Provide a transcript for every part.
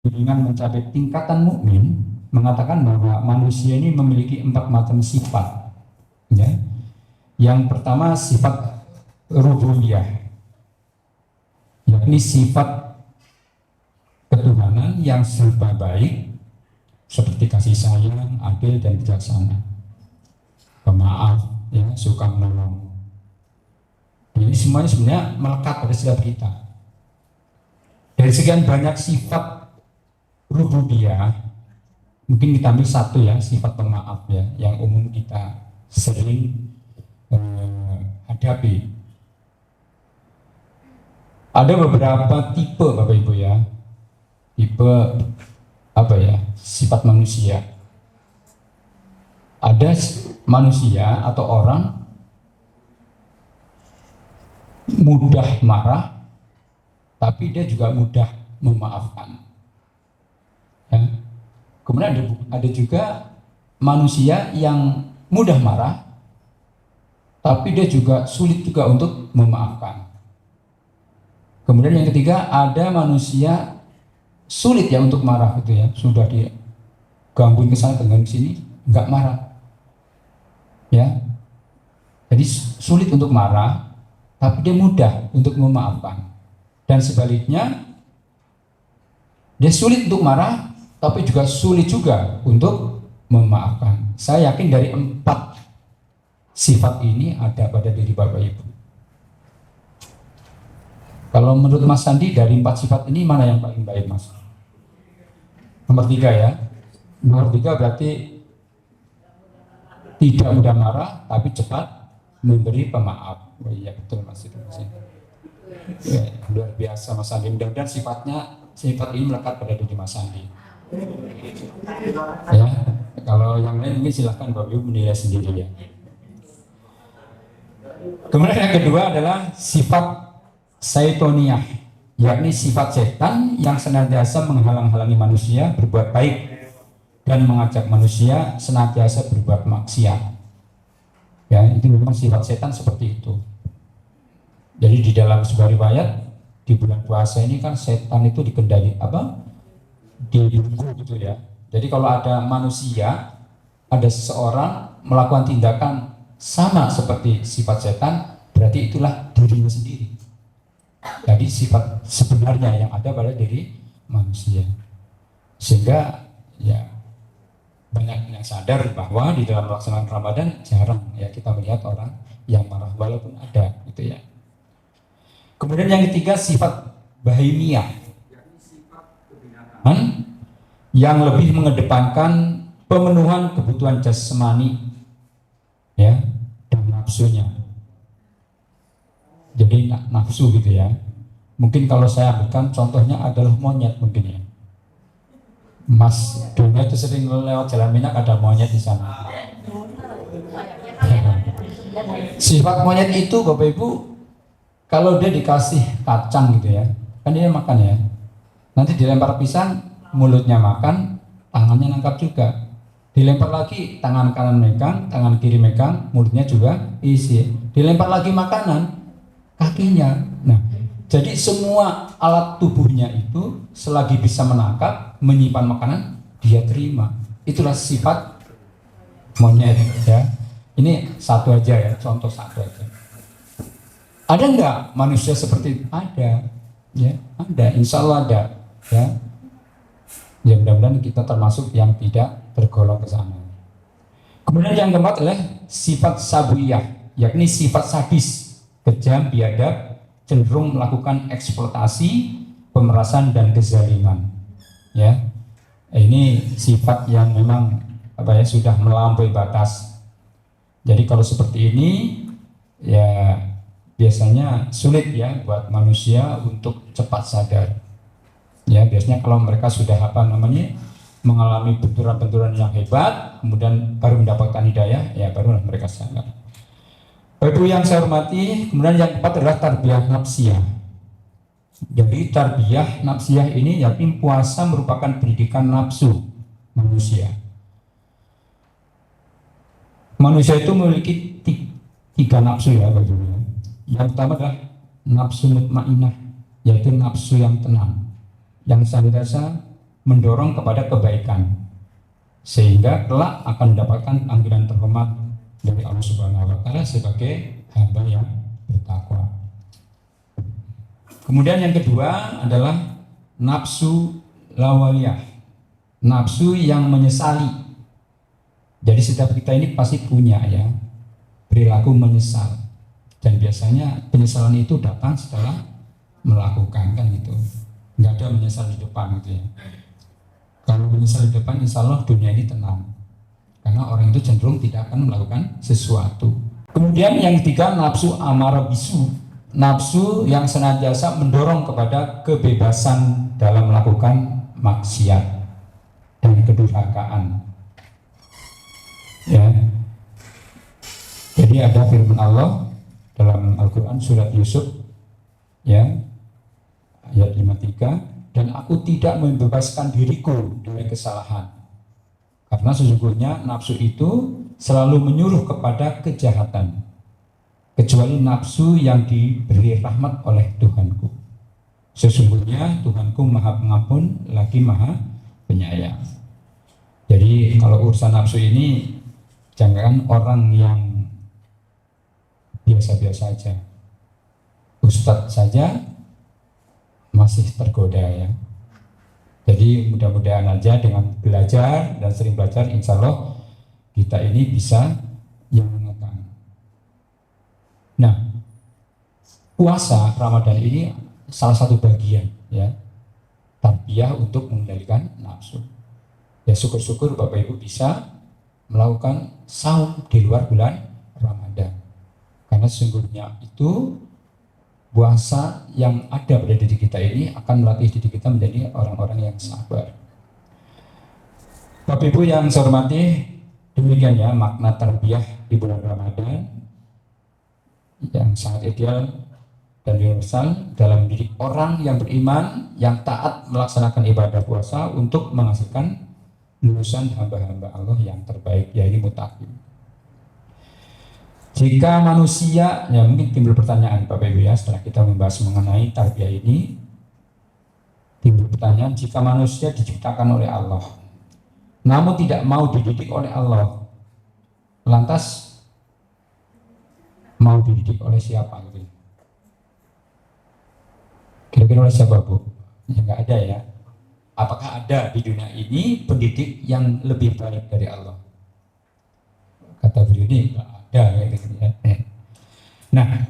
dengan mencapai tingkatan mukmin mengatakan bahwa manusia ini memiliki 4 macam sifat. Ya. Yang pertama sifat rububiyah, yakni sifat ketuhanan yang serba baik, seperti kasih sayang, adil dan bijaksana, pemaaf, ya, suka menolong. Ini semuanya sebenarnya melekat pada setiap kita. Dari sekian banyak sifat rububiyah, mungkin kita ambil satu ya, sifat pemaaf ya, yang umum kita sering hadapi. Ada beberapa tipe Bapak Ibu ya, tipe apa ya, sifat manusia. Ada manusia atau orang mudah marah, tapi dia juga mudah memaafkan. Ya. Kemudian ada juga manusia yang mudah marah, tapi dia juga sulit juga untuk memaafkan. Kemudian yang ketiga, ada manusia sulit ya untuk marah gitu ya, sudah digangguin ke sana dengan sini nggak marah, ya. Jadi sulit untuk marah, tapi dia mudah untuk memaafkan. Dan sebaliknya, dia sulit untuk marah, tapi juga sulit juga untuk memaafkan. Saya yakin dari 4 sifat ini ada pada diri Bapak Ibu. Kalau menurut Mas Sandi, dari 4 sifat ini mana yang paling baik, Mas? Nomor 3 ya. Nomor 3 berarti tidak mudah marah, tapi cepat memberi pemaaf. Oh iya betul Mas, itu Mas. Ya, luar biasa Mas Sandi. Mudah-mudahan sifat ini melekat pada diri Mas Sandi. Ya, kalau yang lain mungkin silahkan Bapak Ibu menilai sendiri ya. Kemudian yang kedua adalah sifat syaitoniyah, yakni sifat setan yang senantiasa menghalang-halangi manusia berbuat baik dan mengajak manusia senantiasa berbuat maksiat. Ya, itu memang sifat setan seperti itu. Jadi di dalam sebuah riwayat di bulan puasa ini kan setan itu dikendali dibungku gitu ya. Jadi kalau ada manusia, ada seseorang melakukan tindakan sama seperti sifat setan, berarti itulah dirinya sendiri. Jadi sifat sebenarnya yang ada pada diri manusia. Sehingga ya banyak yang sadar bahwa di dalam pelaksanaan Ramadan jarang ya kita melihat orang yang marah, walaupun ada gitu ya. Kemudian yang ketiga sifat bahimiyah, yang lebih mengedepankan pemenuhan kebutuhan jasmani ya dan nafsunya. Jadi nafsu gitu ya. Mungkin kalau saya ambilkan contohnya adalah monyet mungkin ya. Mas Dona itu sering lewat Jalan Minyak, ada monyet di sana. Sifat monyet itu Bapak Ibu, kalau dia dikasih kacang gitu ya, kan dia makan ya. Nanti dilempar pisang, mulutnya makan, tangannya nangkap juga. Dilempar lagi, tangan kanan megang, tangan kiri megang, mulutnya juga isi. Dilempar lagi makanan, kakinya. Nah, jadi semua alat tubuhnya itu selagi bisa menangkap, menyimpan makanan, dia terima. Itulah sifat monyet ya. Ini satu aja ya, contoh satu aja. Ada enggak manusia seperti itu? Ada, ya, ada. Insya Allah ada, ya. Ya mudah-mudahan kita termasuk yang tidak tergolong ke sana. Kemudian yang keempat adalah sifat sabuyah, yakni sifat sadis, kejam, biadab, cenderung melakukan eksploitasi, pemerasan dan kezaliman. Ya, ini sifat yang memang sudah melampaui batas. Jadi kalau seperti ini, ya biasanya sulit ya buat manusia untuk cepat sadar. Ya biasanya kalau mereka sudah mengalami benturan-benturan yang hebat, kemudian baru mendapatkan hidayah, ya barulah mereka sadar. Bapak yang saya hormati, kemudian yang keempat adalah tarbiyah nafsiyah. Jadi tarbiyah nafsiyah ini yakni puasa merupakan pendidikan nafsu manusia. Manusia itu memiliki 3 nafsu ya Bapak. Yang pertama adalah nafsu mutmainnah, yaitu nafsu yang tenang, yang senantiasa mendorong kepada kebaikan, sehingga kelak akan mendapatkan panggilan terhormat dari Allah Subhanahu wa taala sebagai hamba yang bertakwa. Kemudian yang kedua adalah nafsu lawaliyah, nafsu yang menyesali. Jadi setiap kita ini pasti punya ya perilaku menyesal, dan biasanya penyesalan itu datang setelah melakukan, kan gitu. Nggak ada menyesal di depan gitu ya. Kalau menyesal di depan, insya Allah dunia ini tenang, karena orang itu cenderung tidak akan melakukan sesuatu. Kemudian yang ketiga, nafsu amarah bisu, nafsu yang senantiasa mendorong kepada kebebasan dalam melakukan maksiat dan kedurhakaan. Ya. Jadi ada firman Allah dalam Al-Quran surat Yusuf ya ayat 53, dan aku tidak membebaskan diriku dari kesalahan, karena sesungguhnya nafsu itu selalu menyuruh kepada kejahatan, kecuali nafsu yang diberi rahmat oleh Tuhanku. Sesungguhnya Tuhanku maha pengampun lagi maha penyayang. Jadi kalau urusan nafsu ini, jangan orang yang biasa-biasa saja, ustadz saja masih tergoda ya. Jadi mudah-mudahan aja dengan belajar dan sering belajar, insya Allah kita ini bisa yang mengatakan. Nah, puasa Ramadan ini salah satu bagian ya tarbiyah untuk mengendalikan nafsu. Ya syukur-syukur Bapak Ibu bisa melakukan saum di luar bulan Ramadan, karena sesungguhnya itu puasa yang ada pada diri kita ini akan melatih diri kita menjadi orang-orang yang sabar. Bapak Ibu yang saya hormati, demikian ya makna tarbiyah di bulan Ramadan yang sangat ideal dan universal dalam diri orang yang beriman, yang taat melaksanakan ibadah puasa untuk menghasilkan lulusan hamba-hamba Allah yang terbaik, yaitu muttaqin. Jika manusia, ya mungkin timbul pertanyaan Bapak Ibu ya, setelah kita membahas mengenai tarbiyah ini, timbul pertanyaan, jika manusia diciptakan oleh Allah namun tidak mau dididik oleh Allah, lantas mau dididik oleh siapa gitu? Kira-kira oleh siapa Bu? Ya nggak ada ya. Apakah ada di dunia ini pendidik yang lebih baik dari Allah? Kata beliau ini nggak ada gitu ya. Nah,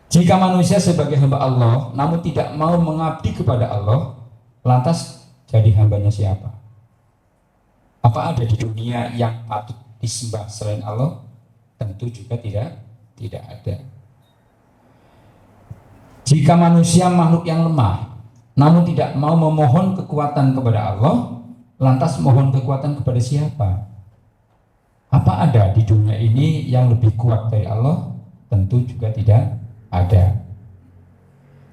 jika manusia sebagai hamba Allah namun tidak mau mengabdi kepada Allah, lantas jadi hambanya siapa? Apa ada di dunia yang patut disembah selain Allah? Tentu juga tidak ada. Jika manusia makhluk yang lemah namun tidak mau memohon kekuatan kepada Allah, lantas mohon kekuatan kepada siapa? Apa ada di dunia ini yang lebih kuat dari Allah? Tentu juga tidak ada.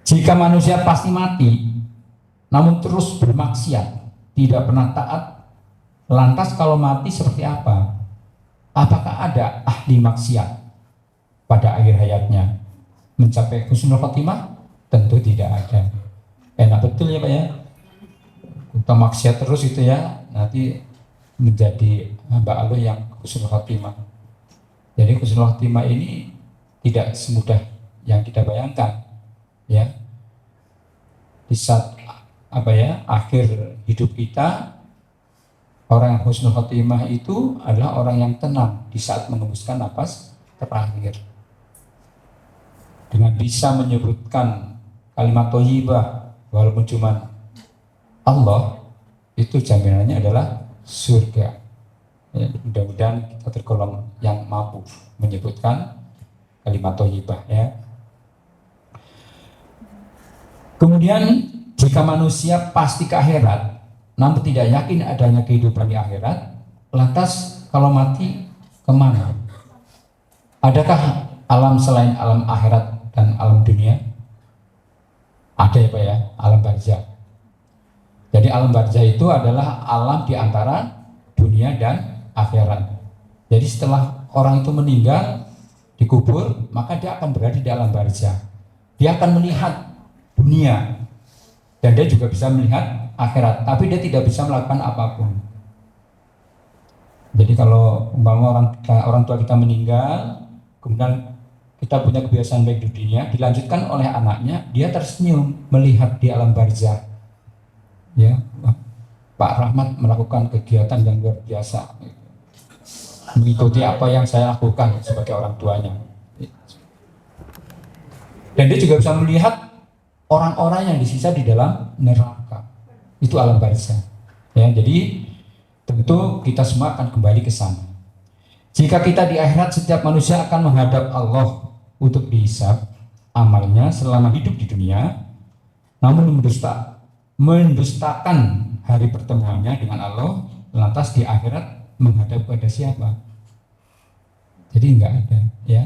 Jika manusia pasti mati namun terus bermaksiat, tidak pernah taat, lantas kalau mati seperti apa? Apakah ada ahli maksiat pada akhir hayatnya mencapai husnul khotimah? Tentu tidak ada. Enak betul ya Pak ya, kita maksiat terus itu ya, nanti menjadi hamba Allah yang husnul khotimah. Jadi husnul khotimah ini tidak semudah yang kita bayangkan ya. Di saat akhir hidup kita, orang yang husnul khotimah itu adalah orang yang tenang di saat mengembuskan napas terakhir, dengan bisa menyebutkan kalimat thayyibah walaupun cuma Allah, itu jaminannya adalah surga ya. Mudah-mudahan kita tergolong yang mampu menyebutkan kalimat thayyibah ya. Kemudian jika manusia pasti ke akhirat namun tidak yakin adanya kehidupan di akhirat, lantas kalau mati kemana? Adakah alam selain alam akhirat dan alam dunia? Ada ya Pak ya, alam barzah. Jadi alam barzah itu adalah alam di antara dunia dan akhirat. Jadi setelah orang itu meninggal, dikubur, maka dia akan berada di alam barzah. Dia akan melihat dunia dan dia juga bisa melihat akhirat, tapi dia tidak bisa melakukan apapun. Jadi kalau umpama orang tua kita meninggal, kemudian kita punya kebiasaan baik di dunia, dilanjutkan oleh anaknya, dia tersenyum melihat di alam barzah. Ya, Pak Rahmat melakukan kegiatan yang luar biasa, mengikuti apa yang saya lakukan sebagai orang tuanya. Dan dia juga bisa melihat orang-orang yang disisa di dalam neraka. Itu alam barzah. Ya, jadi tentu kita semua akan kembali ke sana. Jika kita di akhirat, setiap manusia akan menghadap Allah untuk dihisab amalnya selama hidup di dunia, namun mendustakan hari pertemuannya dengan Allah, lantas di akhirat menghadap pada siapa? Jadi enggak ada, ya.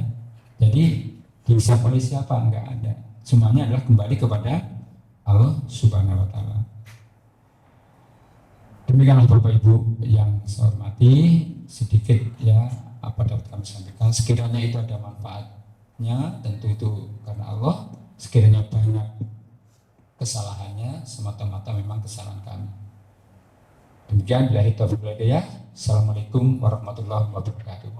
Jadi dihisab oleh siapa? Enggak ada. Semuanya adalah kembali kepada Allah Subhanahu wa taala. Demikianlah Bapak Ibu yang saya hormati, sedikit ya apa dapat kami sampaikan. Sekiranya itu ada manfaatnya, tentu itu karena Allah. Sekiranya banyak kesalahannya, semata-mata memang kesalahan kami. Demikian, billahi taufiq wal hidayah. Assalamualaikum warahmatullahi wabarakatuh.